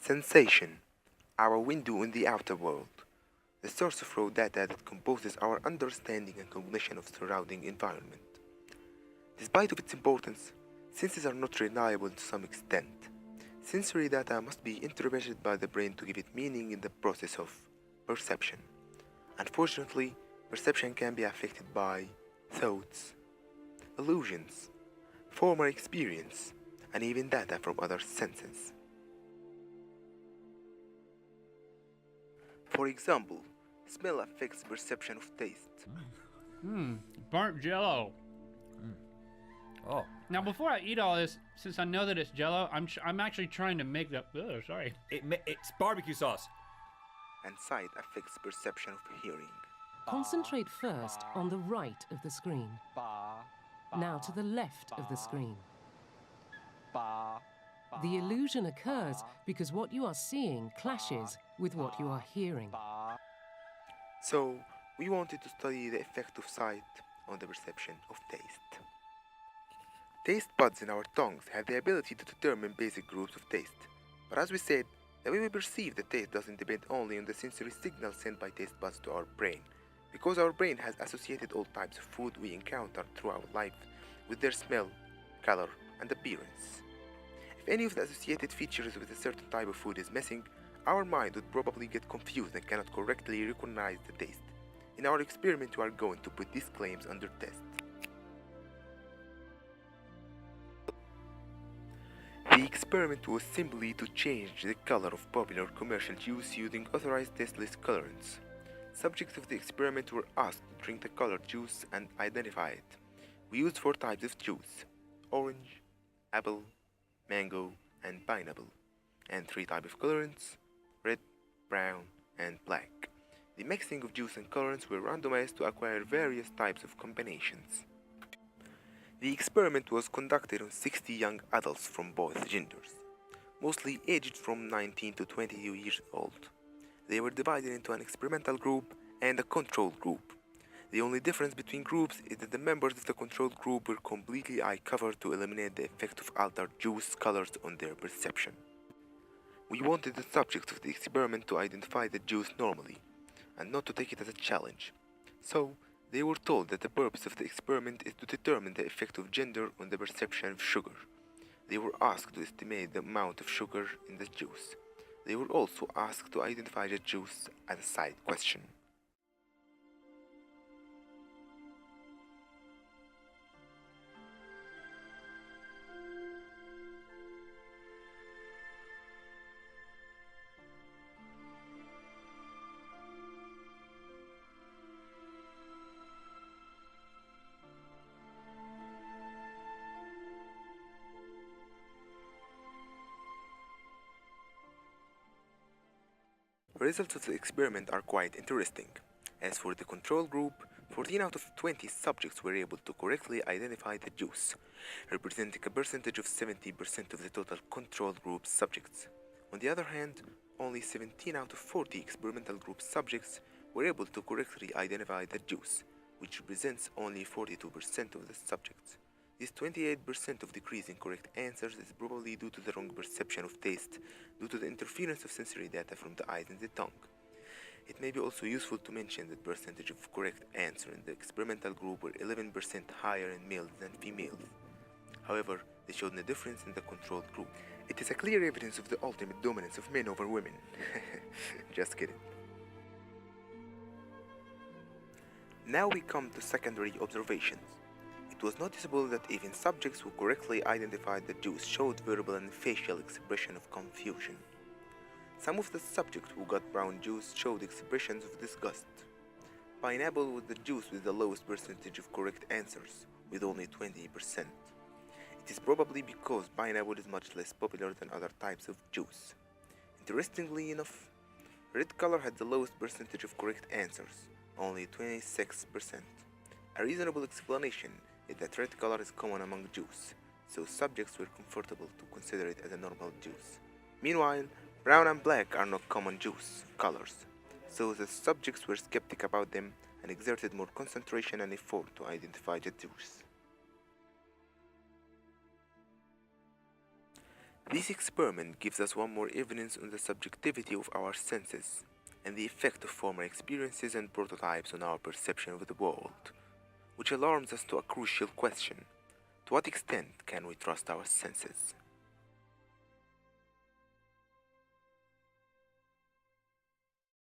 Sensation, our window in the outer world, the source of raw data that composes our understanding and cognition of surrounding environment. Despite of its importance, senses are not reliable to some extent. Sensory data must be interpreted by the brain to give it meaning in the process of perception. Unfortunately, perception can be affected by thoughts, illusions, former experience, and even data from other senses. For example, smell affects perception of taste. Burnt jello. Oh, Now, before I eat all this, since I know that it's jello, I'm actually trying to make the. Oh, sorry. it's barbecue sauce. And sight affects perception of hearing. Concentrate first on the right of the screen. Now to the left of the screen. The illusion occurs because what you are seeing clashes with what you are hearing. So, we wanted to study the effect of sight on the perception of taste. Taste buds in our tongues have the ability to determine basic groups of taste. But as we said, the way we perceive the taste doesn't depend only on the sensory signals sent by taste buds to our brain, because our brain has associated all types of food we encounter throughout life with their smell, color, and appearance. If any of the associated features with a certain type of food is missing, our mind would probably get confused and cannot correctly recognize the taste. In our experiment, we are going to put these claims under test. The experiment was simply to change the color of popular commercial juice using authorized tasteless colorants. Subjects of the experiment were asked to drink the colored juice and identify it. We used 4 types of juice: orange, apple, mango, and pineapple, and 3 types of colorants: red, brown, and black. The mixing of juice and colorants were randomized to acquire various types of combinations. The experiment was conducted on 60 young adults from both genders, mostly aged from 19 to 22 years old. They were divided into an experimental group and a control group. The only difference between groups is that the members of the control group were completely eye covered to eliminate the effect of altered juice colors on their perception. We wanted the subjects of the experiment to identify the juice normally, and not to take it as a challenge. So, they were told that the purpose of the experiment is to determine the effect of gender on the perception of sugar. They were asked to estimate the amount of sugar in the juice. They were also asked to identify the juice as a side question. The results of the experiment are quite interesting. As for the control group, 14 out of 20 subjects were able to correctly identify the juice, representing a percentage of 70% of the total control group subjects. On the other hand, only 17 out of 40 experimental group subjects were able to correctly identify the juice, which represents only 42% of the subjects. This 28% of decrease in correct answers is probably due to the wrong perception of taste due to the interference of sensory data from the eyes and the tongue. It may be also useful to mention that percentage of correct answer in the experimental group were 11% higher in males than females. However, they showed no difference in the controlled group. It is a clear evidence of the ultimate dominance of men over women. Just kidding. Now we come to secondary observations. It was noticeable that even subjects who correctly identified the juice showed verbal and facial expression of confusion. Some of the subjects who got brown juice showed expressions of disgust. Pineapple was the juice with the lowest percentage of correct answers, with only 20%. It is probably because pineapple is much less popular than other types of juice. Interestingly enough, red color had the lowest percentage of correct answers, only 26%. A reasonable explanation is that red color is common among juice, so subjects were comfortable to consider it as a normal juice. Meanwhile, brown and black are not common juice colors, so the subjects were skeptic about them and exerted more concentration and effort to identify the juice. This experiment gives us one more evidence on the subjectivity of our senses and the effect of former experiences and prototypes on our perception of the world, which alarms us to a crucial question: to what extent can we trust our senses?